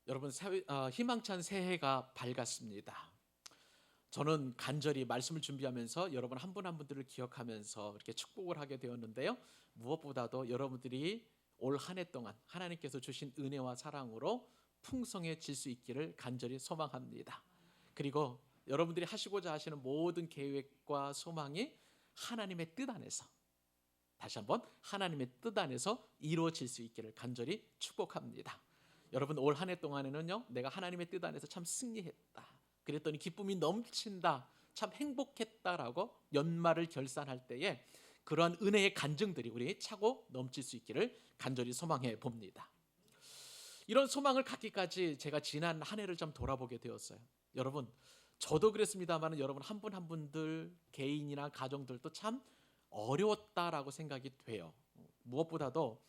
여러분 희망찬 새해가 밝았습니다. 저는 간절히 말씀을 준비하면서 여러분 한 분 한 분들을 기억하면서 이렇게 축복을 하게 되었는데요. 무엇보다도 여러분들이 올 한 해 동안 하나님께서 주신 은혜와 사랑으로 풍성해질 수 있기를 간절히 소망합니다. 그리고 여러분들이 하시고자 하시는 모든 계획과 소망이 하나님의 뜻 안에서, 다시 한번 하나님의 뜻 안에서 이루어질 수 있기를 간절히 축복합니다. 여러분 올 한 해 동안에는요, 내가 하나님의 뜻 안에서 참 승리했다, 그랬더니 기쁨이 넘친다, 참 행복했다라고 연말을 결산할 때에 그러한 은혜의 간증들이 우리 차고 넘칠 수 있기를 간절히 소망해 봅니다. 이런 소망을 갖기까지 제가 지난 한 해를 좀 돌아보게 되었어요. 여러분 저도 그랬습니다만 여러분 한 분 한 분들 개인이나 가정들도 참 어려웠다라고 생각이 돼요. 무엇보다도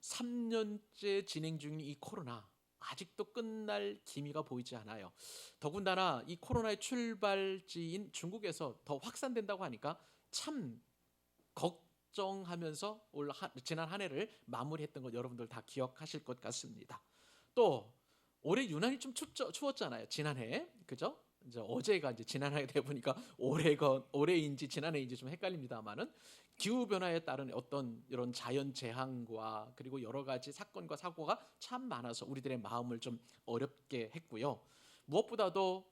3년째 진행 중인 이 코로나, 아직도 끝날 기미가 보이지 않아요. 더군다나 이 코로나의 출발지인 중국에서 더 확산된다고 하니까 참 걱정하면서 지난 한 해를 마무리했던 것 여러분들 다 기억하실 것 같습니다. 또 올해 유난히 좀 추웠잖아요. 지난해, 그죠? 이제 어제가 이제 지난해가 돼 보니까 올해인지 지난해인지 좀 헷갈립니다만은 기후 변화에 따른 어떤 이런 자연 재앙과 그리고 여러 가지 사건과 사고가 참 많아서 우리들의 마음을 좀 어렵게 했고요. 무엇보다도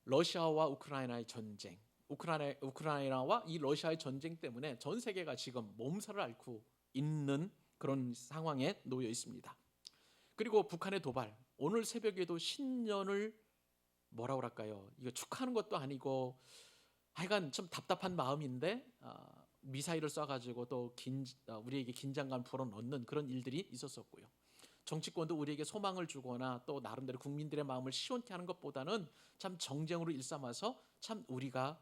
러시아와 우크라이나의 전쟁, 우크라이나와 이 러시아의 전쟁 때문에 전 세계가 지금 몸살을 앓고 있는 그런 상황에 놓여 있습니다. 그리고 북한의 도발, 오늘 새벽에도 신년을 뭐라 그럴까요? 이거 축하하는 것도 아니고 하여간 좀 답답한 마음인데 미사일을 쏴가지고 또 우리에게 긴장감 불어넣는 그런 일들이 있었었고요. 정치권도 우리에게 소망을 주거나 또 나름대로 국민들의 마음을 시원케 하는 것보다는 참 정쟁으로 일삼아서 참 우리가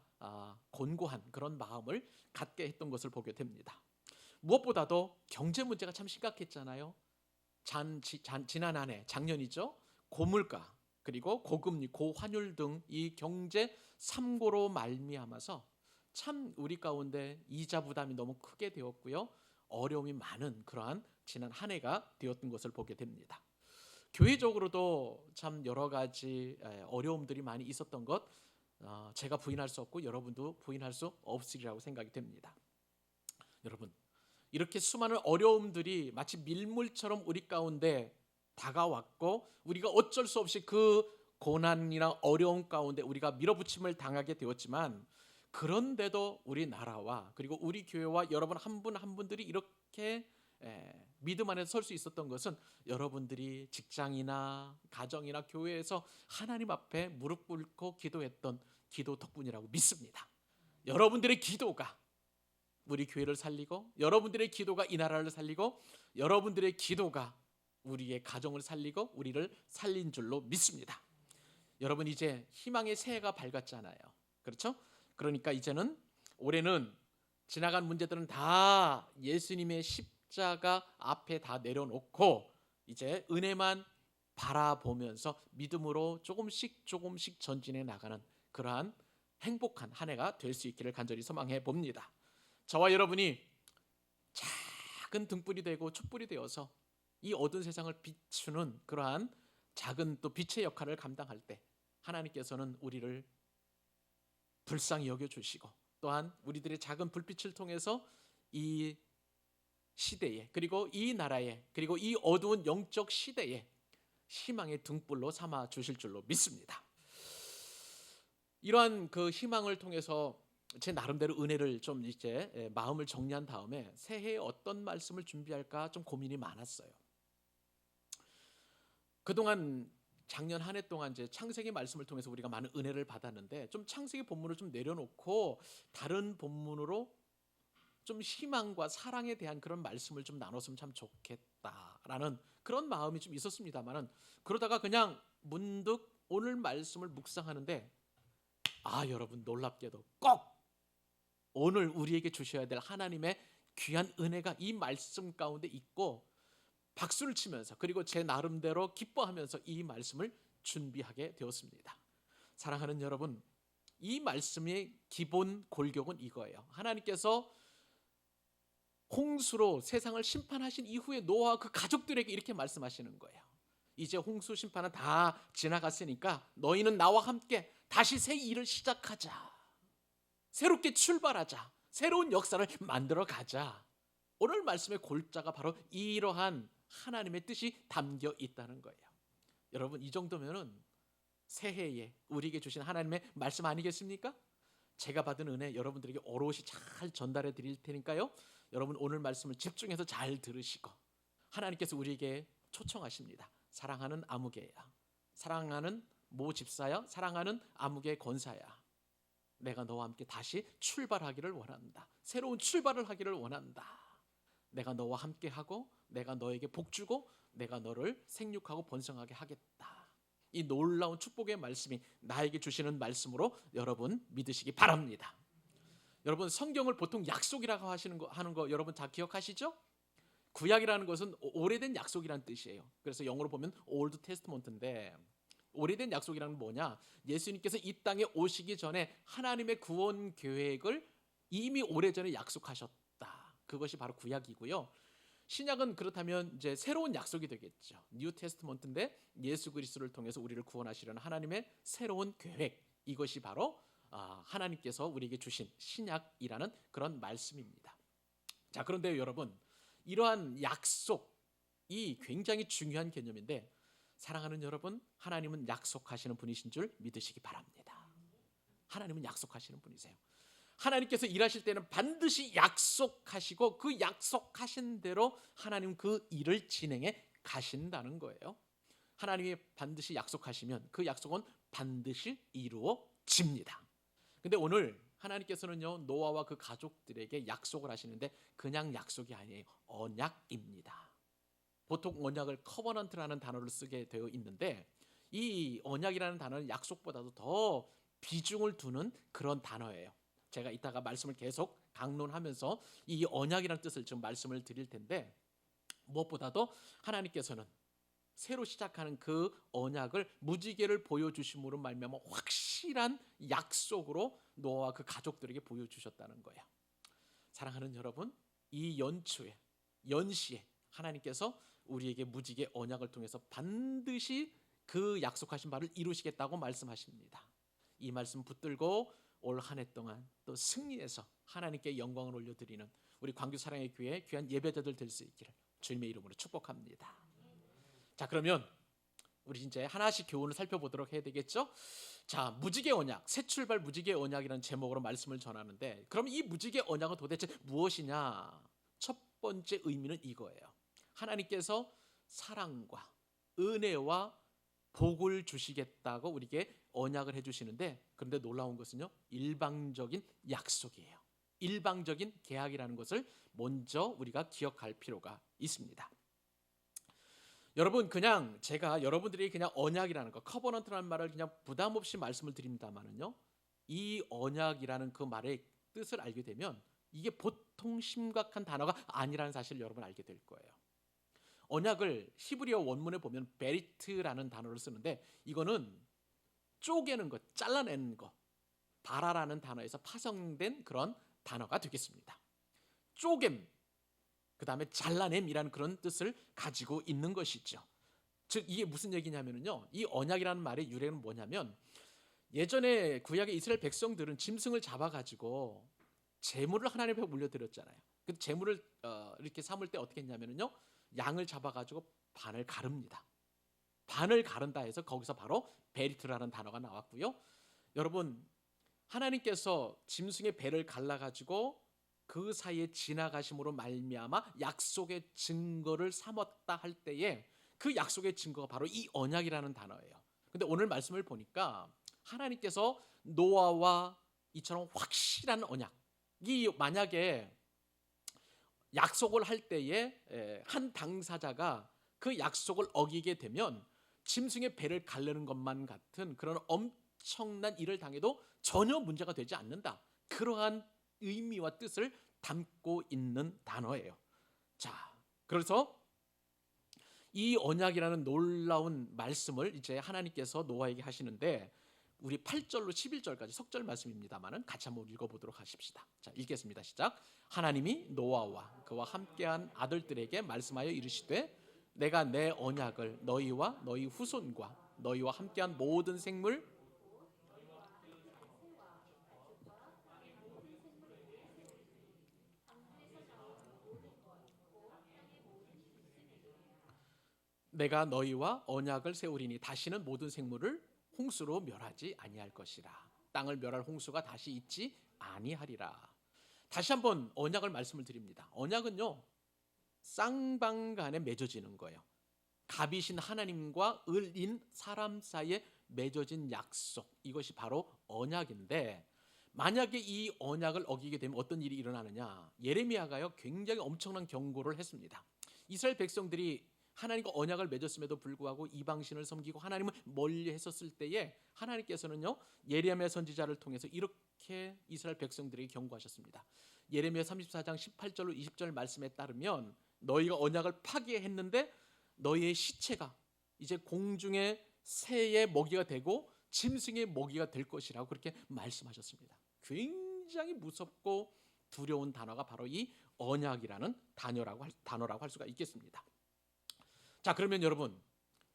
곤고한 그런 마음을 갖게 했던 것을 보게 됩니다. 무엇보다도 경제 문제가 참 심각했잖아요. 지난 한 해, 작년이죠. 고물가 그리고 고금리, 고환율 등 이 경제 삼고로 말미암아서 참 우리 가운데 이자 부담이 너무 크게 되었고요. 어려움이 많은 그러한 지난 한 해가 되었던 것을 보게 됩니다. 교회적으로도 참 여러 가지 어려움들이 많이 있었던 것 제가 부인할 수 없고 여러분도 부인할 수 없으리라고 생각이 됩니다. 여러분 이렇게 수많은 어려움들이 마치 밀물처럼 우리 가운데 다가왔고 우리가 어쩔 수 없이 그 고난이나 어려움 가운데 우리가 밀어붙임을 당하게 되었지만 그런데도 우리나라와 그리고 우리 교회와 여러분 한 분 한 분들이 이렇게 믿음 안에서 설 수 있었던 것은 여러분들이 직장이나 가정이나 교회에서 하나님 앞에 무릎 꿇고 기도했던 기도 덕분이라고 믿습니다. 여러분들의 기도가 우리 교회를 살리고 여러분들의 기도가 이 나라를 살리고 여러분들의 기도가 우리의 가정을 살리고 우리를 살린 줄로 믿습니다. 여러분 이제 희망의 새해가 밝았잖아요. 그렇죠? 그러니까 이제는 올해는 지나간 문제들은 다 예수님의 십자가 앞에 다 내려놓고 이제 은혜만 바라보면서 믿음으로 조금씩 전진해 나가는 그러한 행복한 한 해가 될 수 있기를 간절히 소망해 봅니다. 저와 여러분이 작은 등불이 되고 촛불이 되어서 이 어두운 세상을 비추는 그러한 작은 또 빛의 역할을 감당할 때 하나님께서는 우리를 불쌍히 여겨주시고 또한 우리들의 작은 불빛을 통해서 이 시대에 그리고 이 나라에 그리고 이 어두운 영적 시대에 희망의 등불로 삼아 주실 줄로 믿습니다. 이러한 그 희망을 통해서 제 나름대로 은혜를 좀 이제 마음을 정리한 다음에 새해에 어떤 말씀을 준비할까 좀 고민이 많았어요. 그동안 작년 한 해 동안 이제 창세기 말씀을 통해서 우리가 많은 은혜를 받았는데 좀 창세기 본문을 좀 내려놓고 다른 본문으로 좀 희망과 사랑에 대한 그런 말씀을 좀 나눴으면 참 좋겠다라는 그런 마음이 좀 있었습니다만은 그러다가 그냥 문득 오늘 말씀을 묵상하는데 여러분 놀랍게도 꼭 오늘 우리에게 주셔야 될 하나님의 귀한 은혜가 이 말씀 가운데 있고 박수를 치면서 그리고 제 나름대로 기뻐하면서 이 말씀을 준비하게 되었습니다. 사랑하는 여러분, 이 말씀의 기본 골격은 이거예요. 하나님께서 홍수로 세상을 심판하신 이후에 노아와 그 가족들에게 이렇게 말씀하시는 거예요. 이제 홍수 심판은 다 지나갔으니까 너희는 나와 함께 다시 새 일을 시작하자. 새롭게 출발하자. 새로운 역사를 만들어 가자. 오늘 말씀의 골자가 바로 이러한 하나님의 뜻이 담겨 있다는 거예요. 여러분, 이 정도면은 새해에 우리에게 주신 하나님의 말씀 아니겠습니까? 제가 받은 은혜 여러분들에게 오롯이 잘 전달해 드릴 테니까요. 여러분 오늘 말씀을 집중해서 잘 들으시고, 하나님께서 우리에게 초청하십니다. 사랑하는 아무개야, 사랑하는 모 집사야, 사랑하는 아무개 권사야, 내가 너와 함께 다시 출발하기를 원한다. 새로운 출발을 하기를 원한다. 내가 너와 함께 하고 내가 너에게 복 주고 내가 너를 생육하고 번성하게 하겠다. 이 놀라운 축복의 말씀이 나에게 주시는 말씀으로 여러분 믿으시기 바랍니다. 여러분, 성경을 보통 약속이라고 하는 거 여러분 다 기억하시죠? 구약이라는 것은 오래된 약속이라는 뜻이에요. 그래서 영어로 보면 올드 테스트먼트인데, 오래된 약속이라는 뭐냐? 예수님께서 이 땅에 오시기 전에 하나님의 구원 계획을 이미 오래전에 약속하셨다. 그것이 바로 구약이고요. 신약은 그렇다면 이제 새로운 약속이 되겠죠. 뉴 테스트먼트인데 예수 그리스도를 통해서 우리를 구원하시려는 하나님의 새로운 계획, 이것이 바로 하나님께서 우리에게 주신 신약이라는 그런 말씀입니다. 자, 그런데 여러분, 이러한 약속이 굉장히 중요한 개념인데, 사랑하는 여러분, 하나님은 약속하시는 분이신 줄 믿으시기 바랍니다. 하나님은 약속하시는 분이세요. 하나님께서 일하실 때는 반드시 약속하시고 그 약속하신 대로 하나님 그 일을 진행해 가신다는 거예요. 하나님이 반드시 약속하시면 그 약속은 반드시 이루어집니다. 근데 오늘 하나님께서는요, 노아와 그 가족들에게 약속을 하시는데 그냥 약속이 아니에요. 언약입니다. 보통 언약을 커버넌트라는 단어를 쓰게 되어 있는데, 이 언약이라는 단어는 약속보다도 더 비중을 두는 그런 단어예요. 제가 이따가 말씀을 계속 강론하면서 이 언약이라는 뜻을 지금 말씀을 드릴 텐데, 무엇보다도 하나님께서는 새로 시작하는 그 언약을 무지개를 보여주심으로 말미암아 확실한 약속으로 노아와 그 가족들에게 보여주셨다는 거예요. 사랑하는 여러분, 이 연시에 하나님께서 우리에게 무지개 언약을 통해서 반드시 그 약속하신 바를 이루시겠다고 말씀하십니다. 이 말씀 붙들고 올 한 해 동안 또 승리해서 하나님께 영광을 올려드리는 우리 광교 사랑의 교회 귀한 예배자들 될 수 있기를 주님의 이름으로 축복합니다. 자, 그러면 우리 이제 하나씩 교훈을 살펴보도록 해야 되겠죠? 자, 무지개 언약, 새 출발 무지개 언약이라는 제목으로 말씀을 전하는데, 그럼 이 무지개 언약은 도대체 무엇이냐? 첫 번째 의미는 이거예요. 하나님께서 사랑과 은혜와 복을 주시겠다고 우리에게 언약을 해주시는데, 그런데 놀라운 것은요, 일방적인 약속이에요. 일방적인 계약이라는 것을 먼저 우리가 기억할 필요가 있습니다. 여러분, 그냥 제가 여러분들이 그냥 언약이라는 거, 커버넌트라는 말을 그냥 부담 없이 말씀을 드립니다만은요, 이 언약이라는 그 말의 뜻을 알게 되면 이게 보통 심각한 단어가 아니라는 사실을 여러분 알게 될 거예요. 언약을 히브리어 원문에 보면 베리트라는 단어를 쓰는데, 이거는 쪼개는 것, 잘라내는 것, 바라라는 단어에서 파생된 그런 단어가 되겠습니다. 쪼갰, 그 다음에 잘라냄이라는 그런 뜻을 가지고 있는 것이죠. 즉 이게 무슨 얘기냐면요, 이 언약이라는 말의 유래는 뭐냐면, 예전에 구약의 이스라엘 백성들은 짐승을 잡아가지고 제물을 하나님 앞에 물려드렸잖아요. 그 제물을 이렇게 삼을 때 어떻게 했냐면요, 양을 잡아가지고 반을 가릅니다. 반을 가른다 해서 거기서 바로 베리트라는 단어가 나왔고요. 여러분, 하나님께서 짐승의 배를 갈라가지고 그 사이에 지나가심으로 말미암아 약속의 증거를 삼았다 할 때에 그 약속의 증거가 바로 이 언약이라는 단어예요. 근데 오늘 말씀을 보니까 하나님께서 노아와 이처럼 확실한 언약이, 만약에 약속을 할 때에 한 당사자가 그 약속을 어기게 되면 짐승의 배를 가르는 것만 같은 그런 엄청난 일을 당해도 전혀 문제가 되지 않는다. 그러한 의미와 뜻을 담고 있는 단어예요. 자, 그래서 이 언약이라는 놀라운 말씀을 이제 하나님께서 노아에게 하시는데, 우리 8절로 11절까지 석절 말씀입니다만은 같이 한번 읽어보도록 하십시다. 자, 읽겠습니다. 시작. 하나님이 노아와 그와 함께한 아들들에게 말씀하여 이르시되 내가 내 언약을 너희와 너희 후손과 너희와 함께한 모든 생물 내가 너희와 언약을 세우리니 다시는 모든 생물을 홍수로 멸하지 아니할 것이라. 땅을 멸할 홍수가 다시 있지 아니하리라. 다시 한번 언약을 말씀을 드립니다. 언약은요, 쌍방간에 맺어지는 거예요. 갑이신 하나님과 을인 사람 사이에 맺어진 약속, 이것이 바로 언약인데, 만약에 이 언약을 어기게 되면 어떤 일이 일어나느냐. 예레미야가요 굉장히 엄청난 경고를 했습니다. 이스라엘 백성들이 하나님과 언약을 맺었음에도 불구하고 이방신을 섬기고 하나님을 멀리 했었을 때에 하나님께서는요 예레미야 선지자를 통해서 이렇게 이스라엘 백성들에게 경고하셨습니다. 예레미야 34장 18절로 20절 말씀에 따르면 너희가 언약을 파괴했는데 너희의 시체가 이제 공중의 새의 먹이가 되고 짐승의 먹이가 될 것이라고 그렇게 말씀하셨습니다. 굉장히 무섭고 두려운 단어가 바로 이 언약이라는 단어라고 할 수가 있겠습니다. 자, 그러면 여러분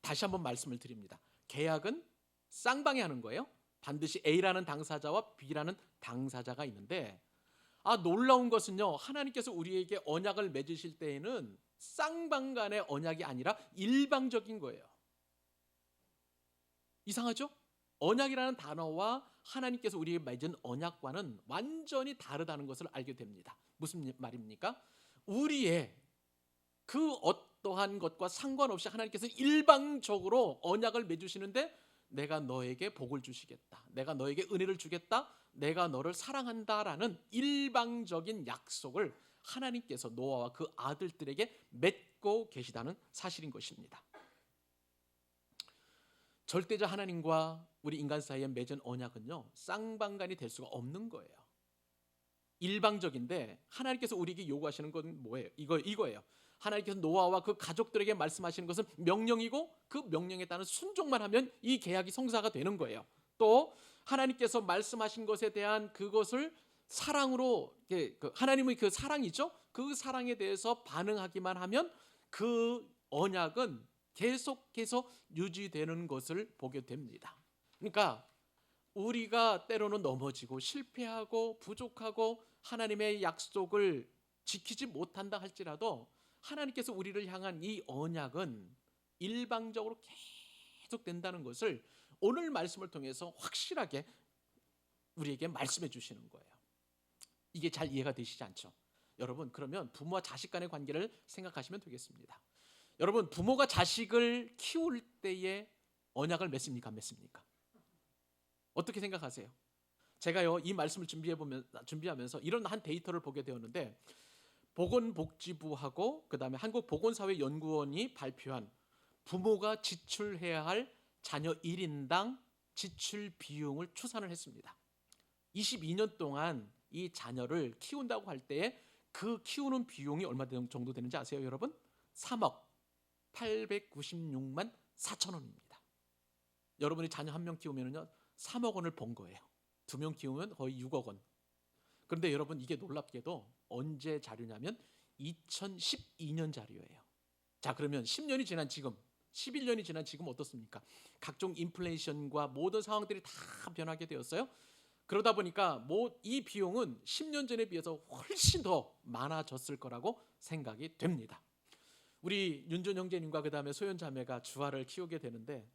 다시 한번 말씀을 드립니다. 계약은 쌍방이 하는 거예요. 반드시 A라는 당사자와 B라는 당사자가 있는데, 놀라운 것은요, 하나님께서 우리에게 언약을 맺으실 때에는 쌍방 간의 언약이 아니라 일방적인 거예요. 이상하죠? 언약이라는 단어와 하나님께서 우리에게 맺은 언약과는 완전히 다르다는 것을 알게 됩니다. 무슨 말입니까? 우리의 그 어떠한 것과 상관없이 하나님께서 일방적으로 언약을 맺으시는데, 내가 너에게 복을 주시겠다, 내가 너에게 은혜를 주겠다, 내가 너를 사랑한다라는 일방적인 약속을 하나님께서 노아와 그 아들들에게 맺고 계시다는 사실인 것입니다. 절대자 하나님과 우리 인간 사이에 맺은 언약은요 쌍방간이 될 수가 없는 거예요. 일방적인데 하나님께서 우리에게 요구하시는 건 뭐예요? 이거예요. 하나님께서 노아와 그 가족들에게 말씀하시는 것은 명령이고, 그 명령에 따른 순종만 하면 이 계약이 성사가 되는 거예요. 또 하나님께서 말씀하신 것에 대한 그것을 사랑으로, 하나님의 그 사랑이죠, 그 사랑에 대해서 반응하기만 하면 그 언약은 계속해서 유지되는 것을 보게 됩니다. 그러니까 우리가 때로는 넘어지고 실패하고 부족하고 하나님의 약속을 지키지 못한다 할지라도 하나님께서 우리를 향한 이 언약은 일방적으로 계속 된다는 것을 오늘 말씀을 통해서 확실하게 우리에게 말씀해 주시는 거예요. 이게 잘 이해가 되시지 않죠? 여러분, 그러면 부모와 자식 간의 관계를 생각하시면 되겠습니다. 여러분, 부모가 자식을 키울 때에 언약을 맺습니까? 안 맺습니까? 어떻게 생각하세요? 제가요 이 말씀을 준비하면서 이런 한 데이터를 보게 되었는데, 보건복지부하고 그다음에 한국보건사회연구원이 발표한 부모가 지출해야 할 자녀 1인당 지출 비용을 추산을 했습니다. 22년 동안 이 자녀를 키운다고 할 때에 그 키우는 비용이 얼마 정도 되는지 아세요, 여러분? 3억 896만 4천 원입니다. 여러분이 자녀 한 명 키우면요 3억 원을 번 거예요. 2명 키우면 거의 6억 원. 그런데 여러분, 이게 놀랍게도 언제 자료냐면 2012년 자료예요. 자, 그러면 10년이 지난 지금, 11년이 지난 지금 어떻습니까? 각종 인플레이션과 모든 상황들이 다 변하게 되었어요. 그러다 보니까 이 비용은 10년 전에 비해서 훨씬 더 많아졌을 거라고 생각이 됩니다. 우리 윤준 형제님과 그다음에 소연 자매가 주아를 키우게 되는데,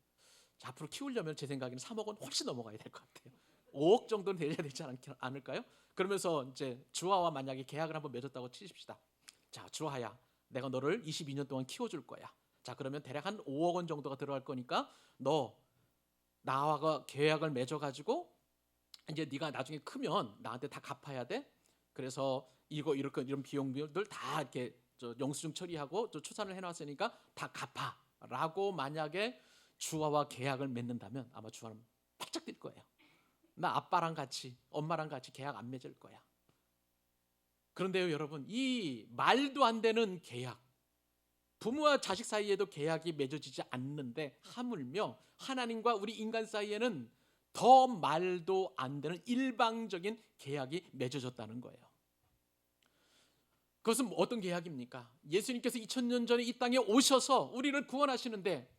앞으로 키우려면 제 생각에는 3억 원 훨씬 넘어가야 될 것 같아요. 5억 정도는 돼야 되지 않을까요? 그러면서 이제 주아와 만약에 계약을 한번 맺었다고 치십시다. 자, 주아야, 내가 너를 22년 동안 키워줄 거야. 자, 그러면 대략 한 5억 원 정도가 들어갈 거니까 너 나와 계약을 맺어가지고 이제 네가 나중에 크면 나한테 다 갚아야 돼. 그래서 이런 비용들 다 이렇게 영수증 처리하고 추산을 해놨으니까 다 갚아라고 만약에 주아와 계약을 맺는다면 아마 주아는 바짝 뛸 거예요. 나 아빠랑 같이, 엄마랑 같이 계약 안 맺을 거야. 그런데요, 여러분, 이 말도 안 되는 계약, 부모와 자식 사이에도 계약이 맺어지지 않는데 하물며 하나님과 우리 인간 사이에는 더 말도 안 되는 일방적인 계약이 맺어졌다는 거예요. 그것은 어떤 계약입니까? 예수님께서 2000년 전에 이 땅에 오셔서 우리를 구원하시는데,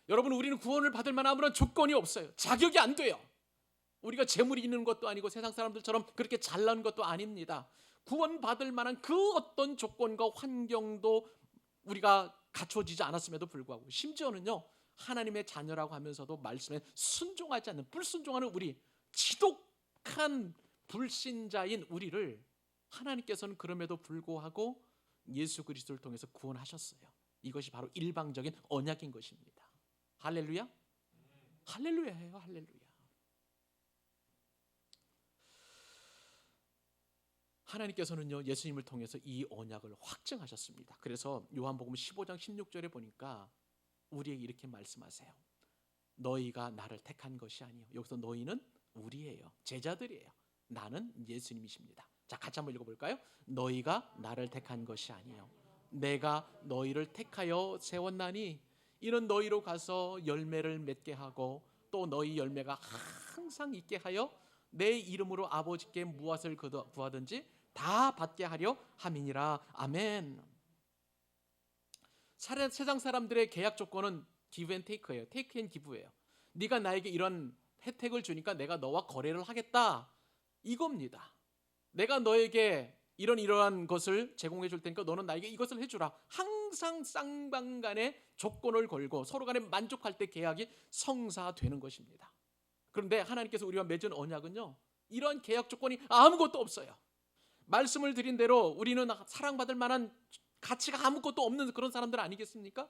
여러분, 우리는 구원을 받을 만한 아무런 조건이 없어요. 자격이 안 돼요. 우리가 재물이 있는 것도 아니고 세상 사람들처럼 그렇게 잘난 것도 아닙니다. 구원받을 만한 그 어떤 조건과 환경도 우리가 갖춰지지 않았음에도 불구하고, 심지어는요, 하나님의 자녀라고 하면서도 말씀에 순종하지 않는, 불순종하는 우리, 지독한 불신자인 우리를 하나님께서는 그럼에도 불구하고 예수 그리스도를 통해서 구원하셨어요. 이것이 바로 일방적인 언약인 것입니다. 할렐루야? 할렐루야예요. 할렐루야. 하나님께서는요, 예수님을 통해서 이 언약을 확증하셨습니다. 그래서 요한복음 15장 16절에 보니까 우리에게 이렇게 말씀하세요. 너희가 나를 택한 것이 아니요. 여기서 너희는 우리예요. 제자들이에요. 나는 예수님이십니다. 자, 같이 한번 읽어볼까요? 너희가 나를 택한 것이 아니요. 내가 너희를 택하여 세웠나니 이는 너희로 가서 열매를 맺게 하고 또 너희 열매가 항상 있게 하여 내 이름으로 아버지께 무엇을 구하든지 다 받게 하려 함이니라. 아멘. 세상 사람들의 계약 조건은 give and take예요. take and give예요. 네가 나에게 이런 혜택을 주니까 내가 너와 거래를 하겠다, 이겁니다. 내가 너에게 이러한 것을 제공해 줄 테니까 너는 나에게 이것을 해주라. 항상 쌍방간에 조건을 걸고 서로 간에 만족할 때 계약이 성사되는 것입니다. 그런데 하나님께서 우리와 맺은 언약은요, 이러한 계약 조건이 아무것도 없어요. 말씀을 드린 대로 우리는 사랑받을 만한 가치가 아무것도 없는 그런 사람들 아니겠습니까?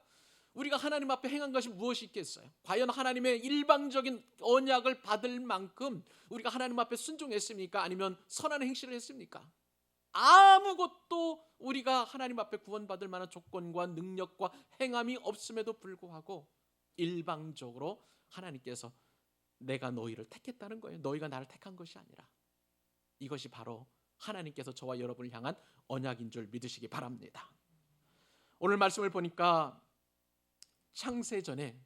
우리가 하나님 앞에 행한 것이 무엇이 있겠어요? 과연 하나님의 일방적인 언약을 받을 만큼 우리가 하나님 앞에 순종했습니까? 아니면 선한 행실을 했습니까? 아무것도 우리가 하나님 앞에 구원받을 만한 조건과 능력과 행함이 없음에도 불구하고 일방적으로 하나님께서 내가 너희를 택했다는 거예요. 너희가 나를 택한 것이 아니라. 이것이 바로 하나님께서 저와 여러분을 향한 언약인 줄 믿으시기 바랍니다. 오늘 말씀을 보니까 창세전에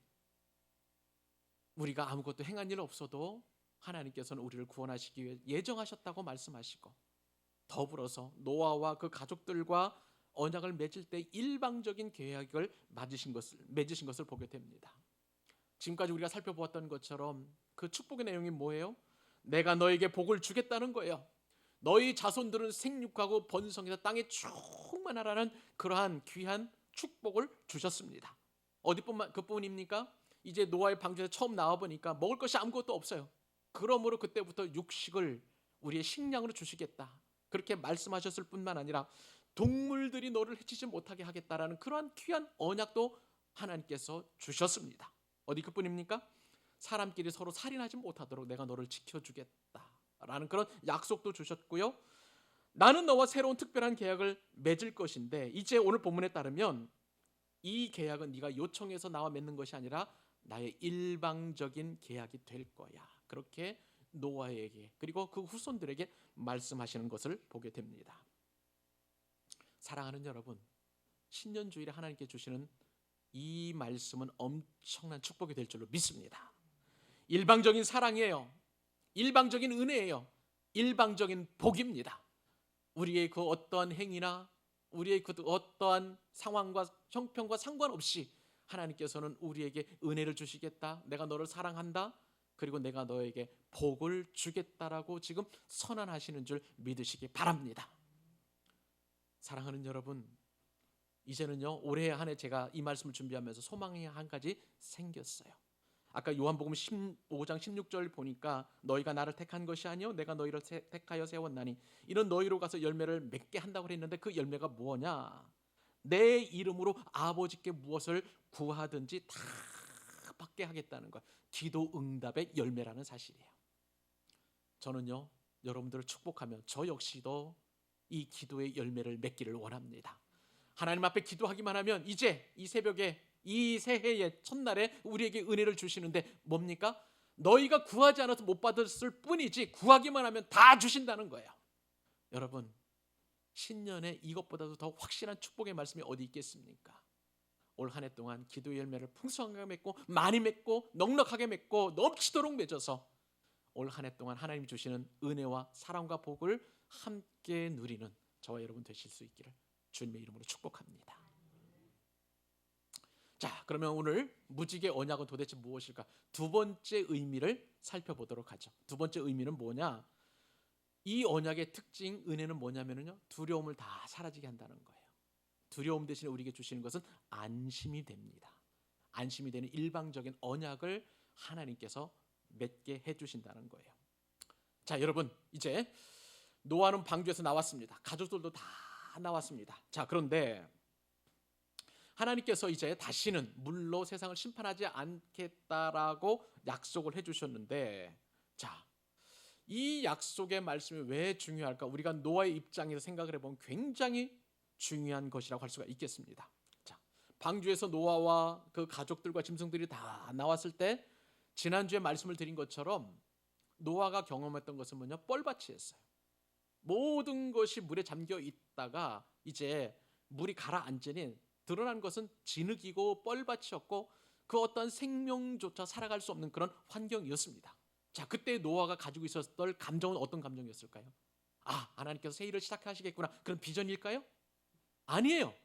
우리가 아무것도 행한 일 없어도 하나님께서는 우리를 구원하시기 위해 예정하셨다고 말씀하시고, 더불어서 노아와 그 가족들과 언약을 맺을 때 일방적인 계약을 맺으신 것을 보게 됩니다. 지금까지 우리가 살펴보았던 것처럼 그 축복의 내용이 뭐예요? 내가 너에게 복을 주겠다는 거예요. 너희 자손들은 생육하고 번성해서 땅에 충만하라는 그러한 귀한 축복을 주셨습니다. 그뿐입니까? 이제 노아의 방주에서 처음 나와보니까 먹을 것이 아무것도 없어요. 그러므로 그때부터 육식을 우리의 식량으로 주시겠다, 그렇게 말씀하셨을 뿐만 아니라 동물들이 너를 해치지 못하게 하겠다라는 그러한 귀한 언약도 하나님께서 주셨습니다. 어디 그뿐입니까? 사람끼리 서로 살인하지 못하도록 내가 너를 지켜주겠다라는 그런 약속도 주셨고요. 나는 너와 새로운 특별한 계약을 맺을 것인데, 이제 오늘 본문에 따르면 이 계약은 네가 요청해서 나와 맺는 것이 아니라 나의 일방적인 계약이 될 거야, 그렇게 노아에게 그리고 그 후손들에게 말씀하시는 것을 보게 됩니다. 사랑하는 여러분, 신년주일에 하나님께 주시는 이 말씀은 엄청난 축복이 될 줄로 믿습니다. 일방적인 사랑이에요. 일방적인 은혜예요. 일방적인 복입니다. 우리의 그 어떠한 행위나 우리의 그 어떠한 상황과 형편과 상관없이 하나님께서는 우리에게 은혜를 주시겠다, 내가 너를 사랑한다, 그리고 내가 너에게 복을 주겠다라고 지금 선언하시는 줄 믿으시기 바랍니다. 사랑하는 여러분, 이제는요, 올해 한 해 제가 이 말씀을 준비하면서 소망이 한 가지 생겼어요. 아까 요한복음 15장 16절 보니까 너희가 나를 택한 것이 아니요 내가 너희를 택하여 세웠나니 이는 너희로 가서 열매를 맺게 한다고 했는데, 그 열매가 뭐냐? 내 이름으로 아버지께 무엇을 구하든지 다 받게 하겠다는 것, 기도 응답의 열매라는 사실이에요. 저는요, 여러분들을 축복하며 저 역시도 이 기도의 열매를 맺기를 원합니다. 하나님 앞에 기도하기만 하면 이제 이 새벽에 이 새해의 첫날에 우리에게 은혜를 주시는데 뭡니까? 너희가 구하지 않아서 못 받았을 뿐이지 구하기만 하면 다 주신다는 거예요. 여러분, 신년에 이것보다도 더 확실한 축복의 말씀이 어디 있겠습니까? 올 한 해 동안 기도의 열매를 풍성하게 맺고 많이 맺고 넉넉하게 맺고 넘치도록 맺어서 올 한 해 동안 하나님이 주시는 은혜와 사랑과 복을 함께 누리는 저와 여러분 되실 수 있기를 주님의 이름으로 축복합니다. 자, 그러면 오늘 무지개 언약은 도대체 무엇일까? 두 번째 의미를 살펴보도록 하죠. 두 번째 의미는 뭐냐? 이 언약의 특징, 은혜는 뭐냐면요, 두려움을 다 사라지게 한다는 거예요. 두려움 대신에 우리에게 주시는 것은 안심이 됩니다. 안심이 되는 일방적인 언약을 하나님께서 맺게 해주신다는 거예요. 자, 여러분, 이제 노아는 방주에서 나왔습니다. 가족들도 다 나왔습니다. 자, 그런데 하나님께서 이제 다시는 물로 세상을 심판하지 않겠다라고 약속을 해주셨는데, 자, 이 약속의 말씀이 왜 중요할까? 우리가 노아의 입장에서 생각을 해보면 굉장히 중요한 것이라고 할 수가 있겠습니다. 자, 방주에서 노아와 그 가족들과 짐승들이 다 나왔을 때 지난주에 말씀을 드린 것처럼 노아가 경험했던 것은 뭐냐? 뻘밭이었어요. 모든 것이 물에 잠겨 있다가 이제 물이 가라앉으니 드러난 것은 진흙이고 뻘밭이었고 그 어떤 생명조차 살아갈 수 없는 그런 환경이었습니다. 자, 그때 노아가 가지고 있었던 감정은 어떤 감정이었을까요? 아, 하나님께서 새 일을 시작하시겠구나, 그런 비전일까요? 아니에요.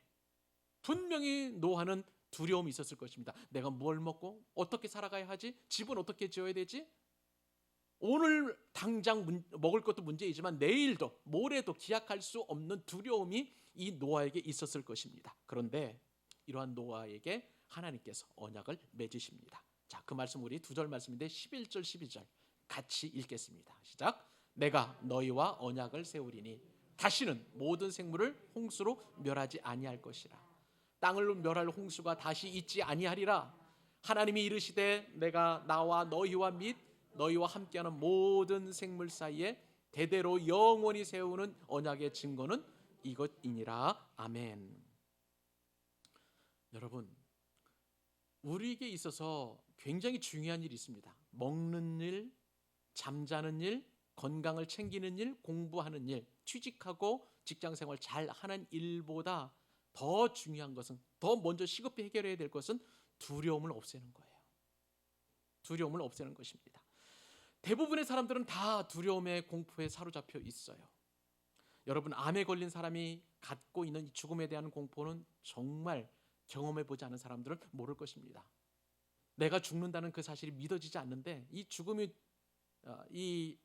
분명히 노아는 두려움이 있었을 것입니다. 내가 뭘 먹고 어떻게 살아가야 하지? 집은 어떻게 지어야 되지? 오늘 당장 먹을 것도 문제이지만 내일도 모레도 기약할 수 없는 두려움이 이 노아에게 있었을 것입니다. 그런데 이러한 노아에게 하나님께서 언약을 맺으십니다. 자, 그 말씀 우리 두 절 말씀인데 11절 12절 같이 읽겠습니다. 시작. 내가 너희와 언약을 세우리니 다시는 모든 생물을 홍수로 멸하지 아니할 것이라. 땅을 멸할 홍수가 다시 있지 아니하리라. 하나님이 이르시되 내가 나와 너희와 및 너희와 함께하는 모든 생물 사이에 대대로 영원히 세우는 언약의 증거는 이것이니라. 아멘. 여러분, 우리에게 있어서 굉장히 중요한 일이 있습니다. 먹는 일, 잠자는 일, 건강을 챙기는 일, 공부하는 일, 취직하고 직장생활 잘하는 일보다 더 중요한 것은, 더 먼저 시급히 해결해야 될 것은 두려움을 없애는 거예요. 두려움을 없애는 것입니다. 대부분의 사람들은 다 두려움의 공포에 사로잡혀 있어요. 여러분, 암에 걸린 사람이 갖고 있는 이 죽음에 대한 공포는 정말 경험해보지 않은 사람들은 모를 것입니다. 내가 죽는다는 그 사실이 믿어지지 않는데 이 죽음이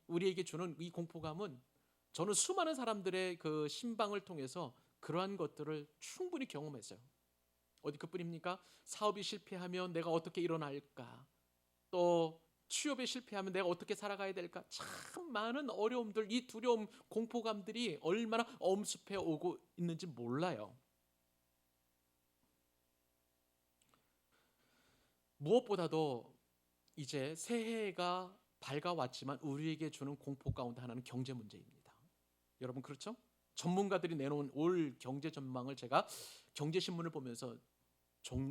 우리에게 주는 이 공포감은, 저는 수많은 사람들의 그 신방을 통해서 그러한 것들을 충분히 경험했어요. 어디 그뿐입니까? 사업이 실패하면 내가 어떻게 일어날까? 또 취업에 실패하면 내가 어떻게 살아가야 될까? 참 많은 어려움들, 이 두려움, 공포감들이 얼마나 엄습해 오고 있는지 몰라요. 무엇보다도 이제 새해가 밝아왔지만 우리에게 주는 공포 가운데 하나는 경제 문제입니다. 여러분, 그렇죠? 전문가들이 내놓은 올 경제 전망을 제가 경제신문을 보면서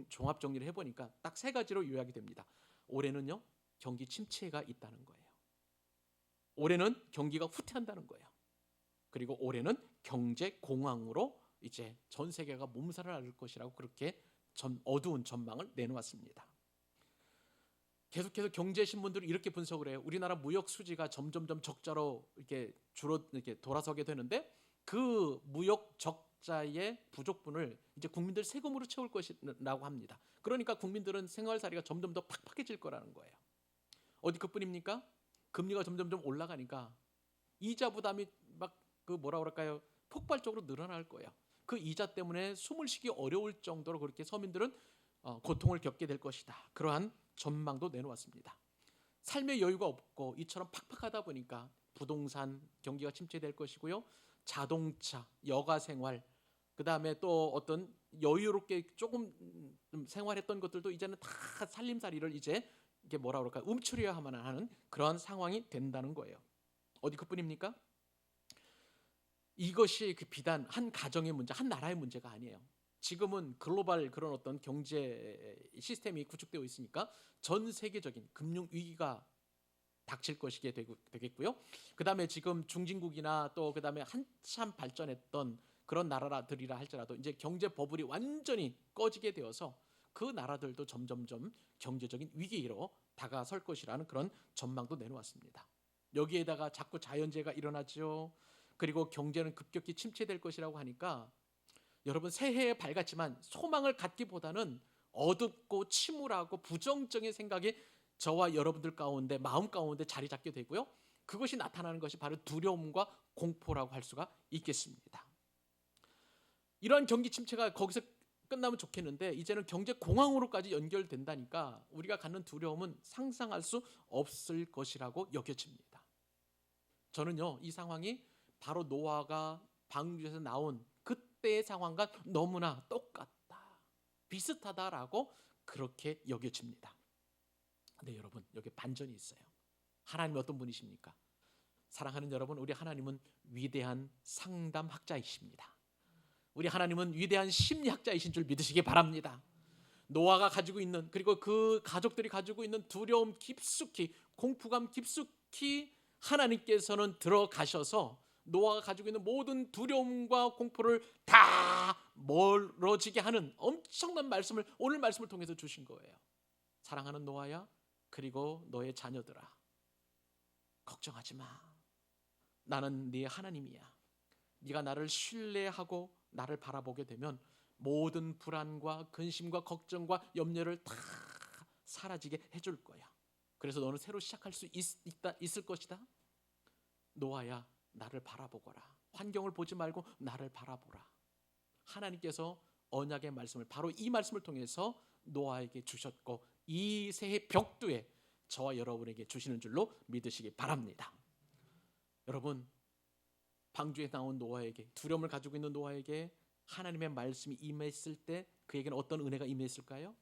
종합 정리를 해보니까 딱 세 가지로 요약이 됩니다. 올해는요, 경기 침체가 있다는 거예요. 올해는 경기가 후퇴한다는 거예요. 그리고 올해는 경제 공황으로 이제 전 세계가 몸살을 앓을 것이라고 그렇게 어두운 전망을 내놓았습니다. 계속해서 경제신문들이 이렇게 분석을 해요. 우리나라 무역 수지가 점점점 적자로 이렇게 돌아서게 되는데 그 무역 적자의 부족분을 이제 국민들 세금으로 채울 것이라고 합니다. 그러니까 국민들은 생활살이가 점점 더 팍팍해질 거라는 거예요. 어디 그뿐입니까? 금리가 점점점 올라가니까 이자 부담이 막 폭발적으로 늘어날 거예요. 그 이자 때문에 숨을 쉬기 어려울 정도로 그렇게 서민들은 고통을 겪게 될 것이다. 그러한 전망도 내놓았습니다. 삶의 여유가 없고 이처럼 팍팍하다 보니까 부동산 경기가 침체될 것이고요. 자동차, 여가 생활, 그 다음에 또 어떤 여유롭게 조금 생활했던 것들도 이제는 다 살림살이를 이제 이게 움츠려야만 하는 그런 상황이 된다는 거예요. 어디 그뿐입니까? 이것이 비단 한 가정의 문제, 한 나라의 문제가 아니에요. 지금은 글로벌 그런 어떤 경제 시스템이 구축되어 있으니까 전 세계적인 금융 위기가 닥칠 것이게 되겠고요. 그 다음에 지금 중진국이나 또 그 다음에 한참 발전했던 그런 나라들이라 할지라도 이제 경제 버블이 완전히 꺼지게 되어서 그 나라들도 점점점 경제적인 위기로 다가설 것이라는 그런 전망도 내놓았습니다. 여기에다가 자꾸 자연재해가 일어나죠. 그리고 경제는 급격히 침체될 것이라고 하니까 여러분 새해에 밝았지만 소망을 갖기보다는 어둡고 침울하고 부정적인 생각이 저와 여러분들 가운데 마음 가운데 자리 잡게 되고요. 그것이 나타나는 것이 바로 두려움과 공포라고 할 수가 있겠습니다. 이러한 경기 침체가 거기서 끝나면 좋겠는데 이제는 경제 공황으로까지 연결된다니까 우리가 갖는 두려움은 상상할 수 없을 것이라고 여겨집니다. 저는요, 이 상황이 바로 노아가 방주에서 나온 그때의 상황과 너무나 똑같다, 비슷하다라고 그렇게 여겨집니다. 근데 여러분, 여기 반전이 있어요. 하나님이 어떤 분이십니까? 사랑하는 여러분, 우리 하나님은 위대한 상담학자이십니다. 우리 하나님은 위대한 심리학자이신 줄 믿으시기 바랍니다. 노아가 가지고 있는, 그리고 그 가족들이 가지고 있는 두려움 깊숙이, 공포감 깊숙이 하나님께서는 들어가셔서 노아가 가지고 있는 모든 두려움과 공포를 다 멀어지게 하는 엄청난 말씀을 오늘 말씀을 통해서 주신 거예요. 사랑하는 노아야, 그리고 너의 자녀들아, 걱정하지 마. 나는 네 하나님이야. 네가 나를 신뢰하고 나를 바라보게 되면 모든 불안과 근심과 걱정과 염려를 다 사라지게 해줄 거야. 그래서 너는 새로 시작할 수 있을 것이다. 노아야, 나를 바라보거라. 환경을 보지 말고 나를 바라보라. 하나님께서 언약의 말씀을 바로 이 말씀을 통해서 노아에게 주셨고 이 새해 벽두에 저와 여러분에게 주시는 줄로 믿으시기 바랍니다. 여러분, 방주에 나온 노아에게, 두려움을 가지고 있는 노아에게 하나님의 말씀이 임했을 때 그에게는 어떤 은혜가 임했을까요?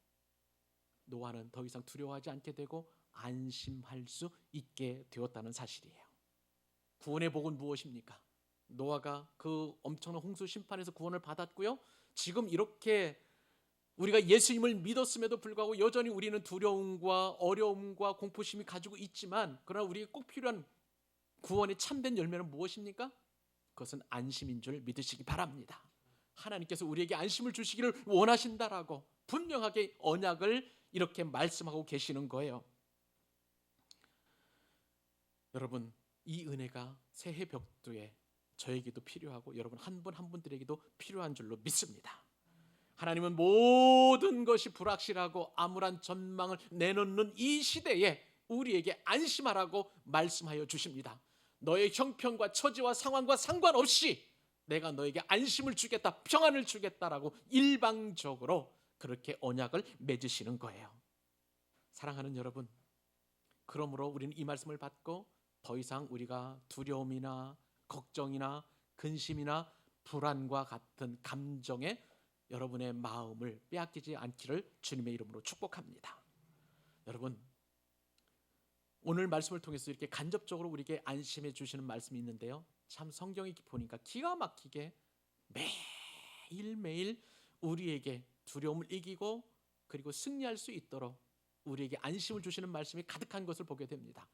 노아는 더 이상 두려워하지 않게 되고 안심할 수 있게 되었다는 사실이에요. 구원의 복은 무엇입니까? 노아가 그 엄청난 홍수 심판에서 구원을 받았고요. 지금 이렇게 우리가 예수님을 믿었음에도 불구하고 여전히 우리는 두려움과 어려움과 공포심이 가지고 있지만, 그러나 우리에게 꼭 필요한 구원의 참된 열매는 무엇입니까? 그것은 안심인 줄 믿으시기 바랍니다. 하나님께서 우리에게 안심을 주시기를 원하신다라고 분명하게 언약을 이렇게 말씀하고 계시는 거예요. 여러분, 이 은혜가 새해 벽두에 저에게도 필요하고 여러분 한 분 한 분들에게도 필요한 줄로 믿습니다. 하나님은 모든 것이 불확실하고 암울한 전망을 내놓는 이 시대에 우리에게 안심하라고 말씀하여 주십니다. 너의 형편과 처지와 상황과 상관없이 내가 너에게 안심을 주겠다, 평안을 주겠다라고 일방적으로 그렇게 언약을 맺으시는 거예요. 사랑하는 여러분, 그러므로 우리는 이 말씀을 받고 더 이상 우리가 두려움이나 걱정이나 근심이나 불안과 같은 감정에 여러분의 마음을 빼앗기지 않기를 주님의 이름으로 축복합니다. 여러분, 오늘 말씀을 통해서 이렇게 간접적으로 우리에게 안심해 주시는 말씀이 있는데요, 참 성경에 보니까 기가 막히게 매일매일 우리에게 두려움을 이기고 그리고 승리할 수 있도록 우리에게 안심을 주시는 말씀이 가득한 것을 보게 됩니다.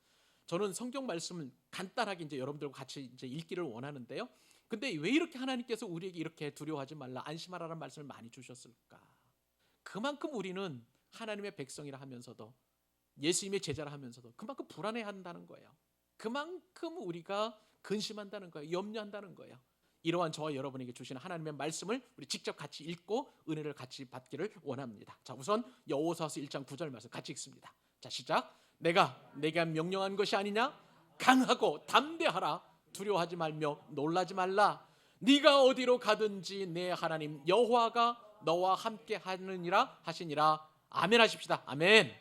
저는 성경 말씀을 간단하게 이제 여러분들과 같이 이제 읽기를 원하는데요. 근데 왜 이렇게 하나님께서 우리에게 이렇게 두려워하지 말라, 안심하라는 말씀을 많이 주셨을까? 그만큼 우리는 하나님의 백성이라 하면서도 예수님의 제자라 하면서도 그만큼 불안해한다는 거예요. 그만큼 우리가 근심한다는 거예요. 염려한다는 거예요. 이러한 저와 여러분에게 주시는 하나님의 말씀을 우리 직접 같이 읽고 은혜를 같이 받기를 원합니다. 자, 우선 여호수아서 1장 9절 말씀 같이 읽습니다. 자, 시작. 내가 내게 명령한 것이 아니냐? 강하고 담대하라. 두려워하지 말며 놀라지 말라. 네가 어디로 가든지 내 하나님 여호와가 너와 함께 하느니라 하시니라. 아멘 하십시다. 아멘.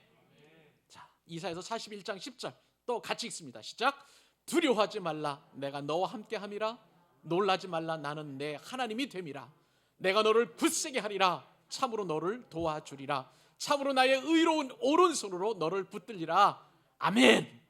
자, 이사야서 41장 10절 또 같이 읽습니다. 시작. 두려워하지 말라. 내가 너와 함께 함이라. 놀라지 말라. 나는 내 하나님이 됨이라. 내가 너를 굳세게 하리라. 참으로 너를 도와주리라. 참으로 나의 의로운 오른손으로 너를 붙들리라. 아멘.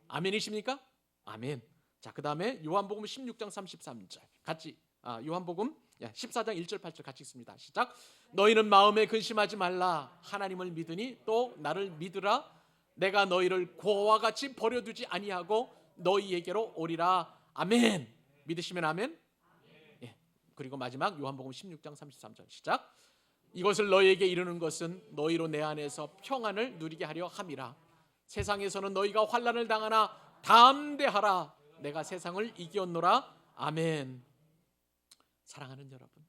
아멘이십니까? 아멘. 자, 그 다음에 요한복음 16장 33절 같이 요한복음 14장 1절 8절 같이 읽습니다. 시작. 너희는 마음에 근심하지 말라. 하나님을 믿으니 또 나를 믿으라. 내가 너희를 고아와 같이 버려두지 아니하고 너희에게로 오리라. 아멘. 믿으시면 아멘. 예. 그리고 마지막 요한복음 16장 33절 시작. 이것을 너희에게 이르는 것은 너희로 내 안에서 평안을 누리게 하려 함이라. 세상에서는 너희가 환난을 당하나 담대하라. 내가 세상을 이겼노라. 아멘. 사랑하는 여러분,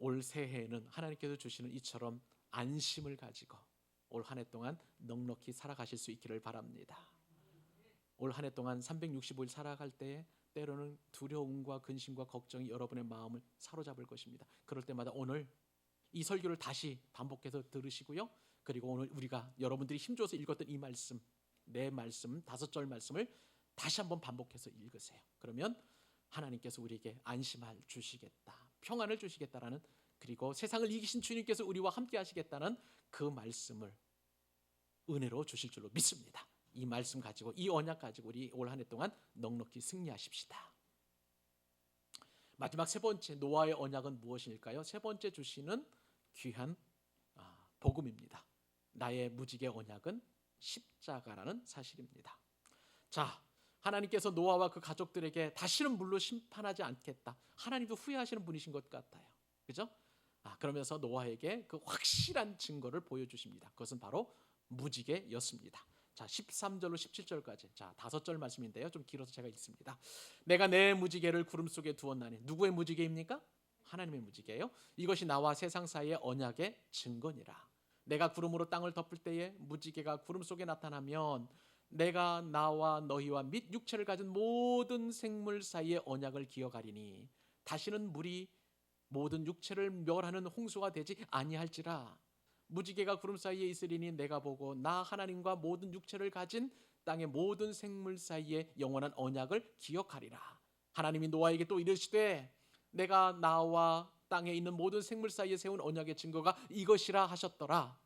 올 새해에는 하나님께서 주시는 이처럼 안심을 가지고 올 한 해 동안 넉넉히 살아가실 수 있기를 바랍니다. 올 한 해 동안 365일 살아갈 때에 때로는 두려움과 근심과 걱정이 여러분의 마음을 사로잡을 것입니다. 그럴 때마다 오늘 이 설교를 다시 반복해서 들으시고요. 그리고 오늘 우리가 여러분들이 힘줘서 읽었던 이 말씀, 내 말씀, 5절 말씀을 다시 한번 반복해서 읽으세요. 그러면 하나님께서 우리에게 안심을 주시겠다, 평안을 주시겠다라는, 그리고 세상을 이기신 주님께서 우리와 함께 하시겠다는 그 말씀을 은혜로 주실 줄로 믿습니다. 이 말씀 가지고, 이 언약 가지고 우리 올 한 해 동안 넉넉히 승리하십시다. 마지막 세 번째 노아의 언약은 무엇일까요? 세 번째 주시는 귀한 복음입니다. 나의 무지개 언약은 십자가라는 사실입니다. 자, 하나님께서 노아와 그 가족들에게 다시는 물로 심판하지 않겠다, 하나님도 후회하시는 분이신 것 같아요. 그죠? 그러면서 노아에게 그 확실한 증거를 보여주십니다. 그것은 바로 무지개였습니다. 자, 13절로 17절까지, 자, 5절 말씀인데요, 좀 길어서 제가 읽습니다. 내가 내 무지개를 구름 속에 두었나니. 누구의 무지개입니까? 하나님의 무지개예요. 이것이 나와 세상 사이의 언약의 증거니라. 내가 구름으로 땅을 덮을 때에 무지개가 구름 속에 나타나면 내가 나와 너희와 및 육체를 가진 모든 생물 사이의 언약을 기억하리니 다시는 물이 모든 육체를 멸하는 홍수가 되지 아니할지라. 무지개가 구름 사이에 있으리니 내가 보고 나 하나님과 모든 육체를 가진 땅의 모든 생물 사이에 영원한 언약을 기억하리라. 하나님이 노아에게 또 이르시되 내가 나와 땅에 있는 모든 생물 사이에 세운 언약의 증거가 이것이라 하셨더라.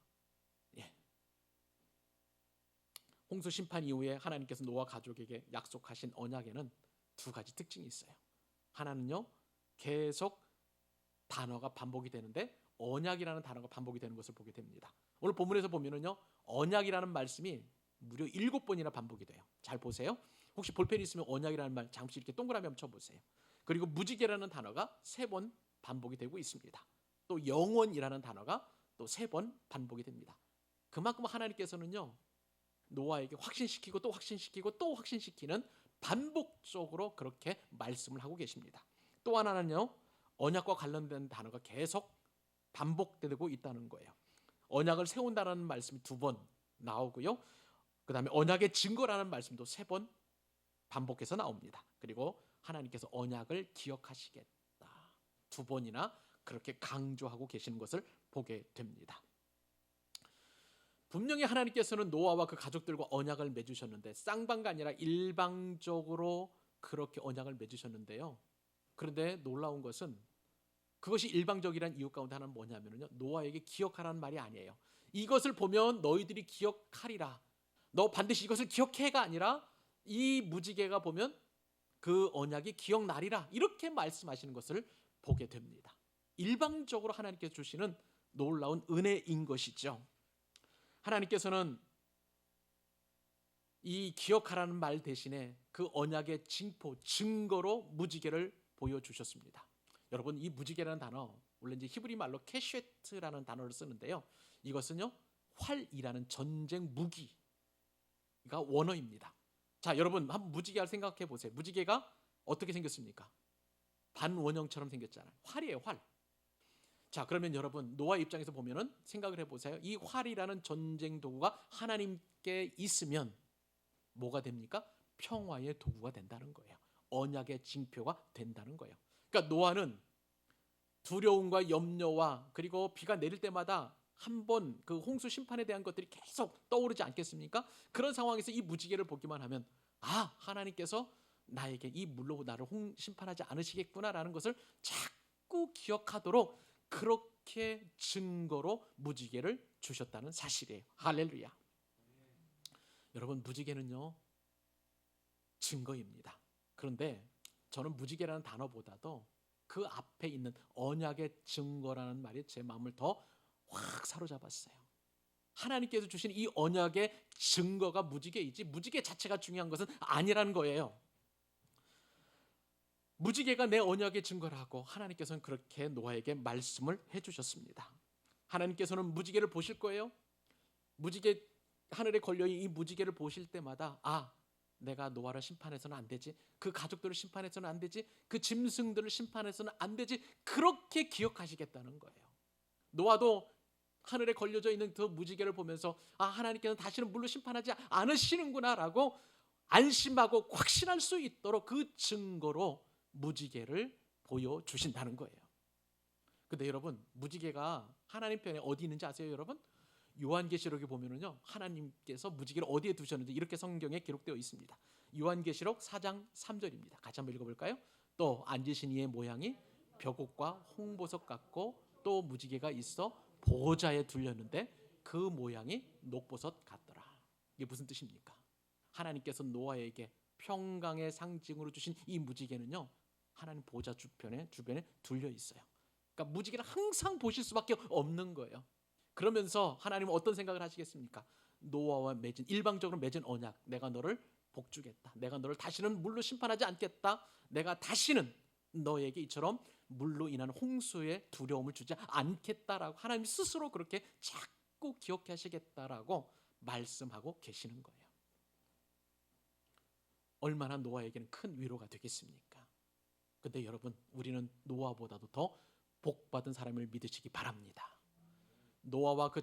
홍수 심판 이후에 하나님께서 노아 가족에게 약속하신 언약에는 두 가지 특징이 있어요. 하나는요, 계속 단어가 반복이 되는데 언약이라는 단어가 반복이 되는 것을 보게 됩니다. 오늘 본문에서 보면은요, 언약이라는 말씀이 무려 7번이나 반복이 돼요. 잘 보세요. 혹시 볼펜이 있으면 언약이라는 말 잠시 이렇게 동그라미 한번 쳐보세요. 그리고 무지개라는 단어가 3번 반복이 되고 있습니다. 또 영원이라는 단어가 또 3번 반복이 됩니다. 그만큼 하나님께서는요, 노아에게 확신시키고 또 확신시키고 또 확신시키는 반복적으로 그렇게 말씀을 하고 계십니다. 또 하나는요, 언약과 관련된 단어가 계속 반복되고 있다는 거예요. 언약을 세운다는 말씀이 2번 나오고요. 그 다음에 언약의 증거라는 말씀도 3번 반복해서 나옵니다. 그리고 하나님께서 언약을 기억하시겠다 2번이나 그렇게 강조하고 계시는 것을 보게 됩니다. 분명히 하나님께서는 노아와 그 가족들과 언약을 맺으셨는데 쌍방가 아니라 일방적으로 그렇게 언약을 맺으셨는데요. 그런데 놀라운 것은 그것이 일방적이란 이유 가운데 하나는 뭐냐면요, 노아에게 기억하라는 말이 아니에요. 이것을 보면 너희들이 기억하리라, 너 반드시 이것을 기억해가 아니라 이 무지개가 보면 그 언약이 기억나리라, 이렇게 말씀하시는 것을 보게 됩니다. 일방적으로 하나님께서 주시는 놀라운 은혜인 것이죠. 하나님께서는 이 기억하라는 말 대신에 그 언약의 징표, 증거로 무지개를 보여주셨습니다. 여러분, 이 무지개라는 단어 원래 이제 히브리 말로 캐쉐트라는 단어를 쓰는데요, 이것은요, 활이라는 전쟁 무기가 원어입니다. 자, 여러분 한번 무지개를 생각해 보세요. 무지개가 어떻게 생겼습니까? 반원형처럼 생겼잖아요. 활이에요, 활. 자, 그러면 여러분 노아 입장에서 보면은 생각을 해보세요. 이 활이라는 전쟁 도구가 하나님께 있으면 뭐가 됩니까? 평화의 도구가 된다는 거예요. 언약의 징표가 된다는 거예요. 그러니까 노아는 두려움과 염려와 그리고 비가 내릴 때마다 한번 그 홍수 심판에 대한 것들이 계속 떠오르지 않겠습니까? 그런 상황에서 이 무지개를 보기만 하면 하나님께서 나에게 이 물로 나를 심판하지 않으시겠구나라는 것을 자꾸 기억하도록 그렇게 증거로 무지개를 주셨다는 사실이에요. 할렐루야. 여러분, 무지개는요, 증거입니다. 그런데 저는 무지개라는 단어보다도 그 앞에 있는 언약의 증거라는 말이 제 마음을 더 확 사로잡았어요. 하나님께서 주신 이 언약의 증거가 무지개이지 무지개 자체가 중요한 것은 아니라는 거예요. 무지개가 내 언약의 증거라고 하나님께서는 그렇게 노아에게 말씀을 해주셨습니다. 하나님께서는 무지개를 보실 거예요. 무지개 하늘에 걸려있는 이 무지개를 보실 때마다 내가 노아를 심판해서는 안 되지, 그 가족들을 심판해서는 안 되지, 그 짐승들을 심판해서는 안 되지, 그렇게 기억하시겠다는 거예요. 노아도 하늘에 걸려져 있는 그 무지개를 보면서 하나님께서는 다시는 물로 심판하지 않으시는구나라고 안심하고 확신할 수 있도록 그 증거로 무지개를 보여주신다는 거예요. 근데 여러분, 무지개가 하나님 편에 어디 있는지 아세요 여러분? 요한계시록에 보면은요, 하나님께서 무지개를 어디에 두셨는지 이렇게 성경에 기록되어 있습니다. 요한계시록 4장 3절입니다. 같이 한번 읽어볼까요? 또 앉으신 이의 모양이 벽옥과 홍보석 같고 또 무지개가 있어 보좌에 둘렸는데 그 모양이 녹보석 같더라. 이게 무슨 뜻입니까? 하나님께서 노아에게 평강의 상징으로 주신 이 무지개는요, 하나님 보좌 주변에 둘려 있어요. 그러니까 무지개를 항상 보실 수밖에 없는 거예요. 그러면서 하나님은 어떤 생각을 하시겠습니까? 노아와 일방적으로 맺은 언약, 내가 너를 복주겠다, 내가 너를 다시는 물로 심판하지 않겠다, 내가 다시는 너에게 이처럼 물로 인한 홍수의 두려움을 주지 않겠다라고 하나님 스스로 그렇게 자꾸 기억해 하시겠다라고 말씀하고 계시는 거예요. 얼마나 노아에게는 큰 위로가 되겠습니까? 근데 여러분, 우리는 노아보다도 더 복받은 사람을 믿으시기 바랍니다. 노아와 그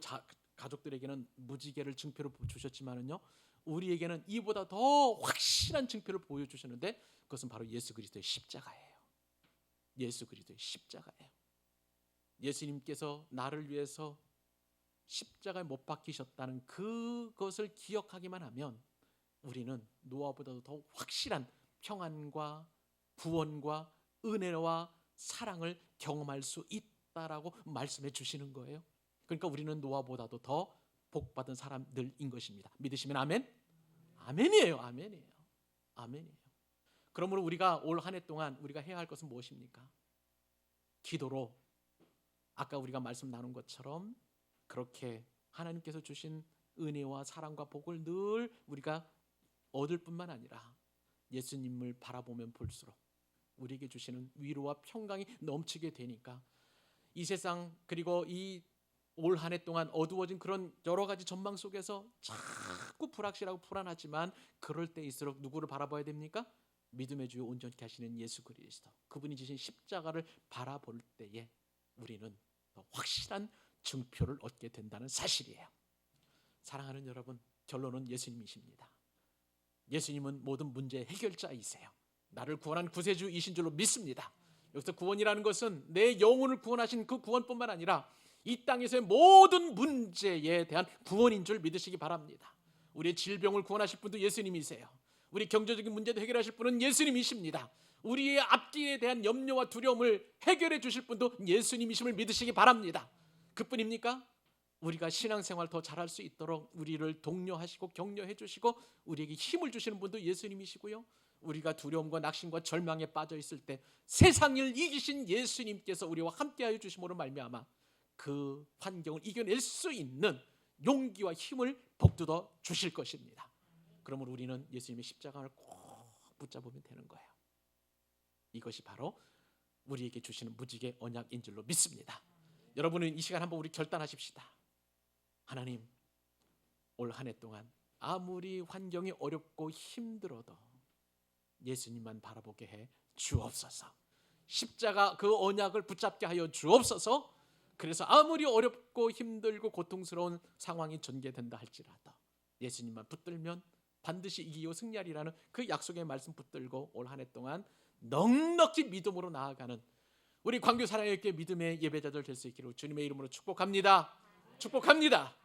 가족들에게는 무지개를 증표로 주셨지만은요, 우리에게는 이보다 더 확실한 증표를 보여주셨는데 그것은 바로 예수 그리스도의 십자가예요. 예수 그리스도의 십자가예요. 예수님께서 나를 위해서 십자가에 못 박히셨다는 그것을 기억하기만 하면 우리는 노아보다도 더 확실한 평안과 구원과 은혜와 사랑을 경험할 수 있다라고 말씀해 주시는 거예요. 그러니까 우리는 노아보다도 더 복받은 사람들인 것입니다. 믿으시면 아멘? 아멘이에요. 아멘이에요. 아멘이에요. 그러므로 우리가 올 한 해 동안 우리가 해야 할 것은 무엇입니까? 기도로 아까 우리가 말씀 나눈 것처럼 그렇게 하나님께서 주신 은혜와 사랑과 복을 늘 우리가 얻을 뿐만 아니라 예수님을 바라보면 볼수록 우리에게 주시는 위로와 평강이 넘치게 되니까 이 세상, 그리고 이 올 한 해 동안 어두워진 그런 여러 가지 전망 속에서 자꾸 불확실하고 불안하지만 그럴 때일수록 누구를 바라봐야 됩니까? 믿음의 주요 온전케 하시는 예수 그리스도, 그분이 지신 십자가를 바라볼 때에 우리는 더 확실한 증표를 얻게 된다는 사실이에요. 사랑하는 여러분, 결론은 예수님이십니다. 예수님은 모든 문제의 해결자이세요. 나를 구원한 구세주이신 줄로 믿습니다. 여기서 구원이라는 것은 내 영혼을 구원하신 그 구원뿐만 아니라 이 땅에서의 모든 문제에 대한 구원인 줄 믿으시기 바랍니다. 우리의 질병을 구원하실 분도 예수님이세요. 우리 경제적인 문제도 해결하실 분은 예수님이십니다. 우리의 앞뒤에 대한 염려와 두려움을 해결해 주실 분도 예수님이심을 믿으시기 바랍니다. 그뿐입니까? 우리가 신앙생활 더 잘할 수 있도록 우리를 독려하시고 격려해 주시고 우리에게 힘을 주시는 분도 예수님이시고요, 우리가 두려움과 낙심과 절망에 빠져 있을 때 세상을 이기신 예수님께서 우리와 함께하여 주심으로 말미암아 그 환경을 이겨낼 수 있는 용기와 힘을 복돋아 주실 것입니다. 그러므로 우리는 예수님의 십자가를 꼭 붙잡으면 되는 거예요. 이것이 바로 우리에게 주시는 무지개 언약인 줄로 믿습니다. 여러분은 이 시간 한번 우리 결단하십시다. 하나님, 올 한 해 동안 아무리 환경이 어렵고 힘들어도 예수님만 바라보게 해 주옵소서. 십자가 그 언약을 붙잡게 하여 주옵소서. 그래서 아무리 어렵고 힘들고 고통스러운 상황이 전개된다 할지라도 예수님만 붙들면 반드시 이기고 승리하리라는 그 약속의 말씀 붙들고 올 한 해 동안 넉넉히 믿음으로 나아가는 우리 광교 사랑의 교회 믿음의 예배자들 될 수 있기를 주님의 이름으로 축복합니다. 축복합니다.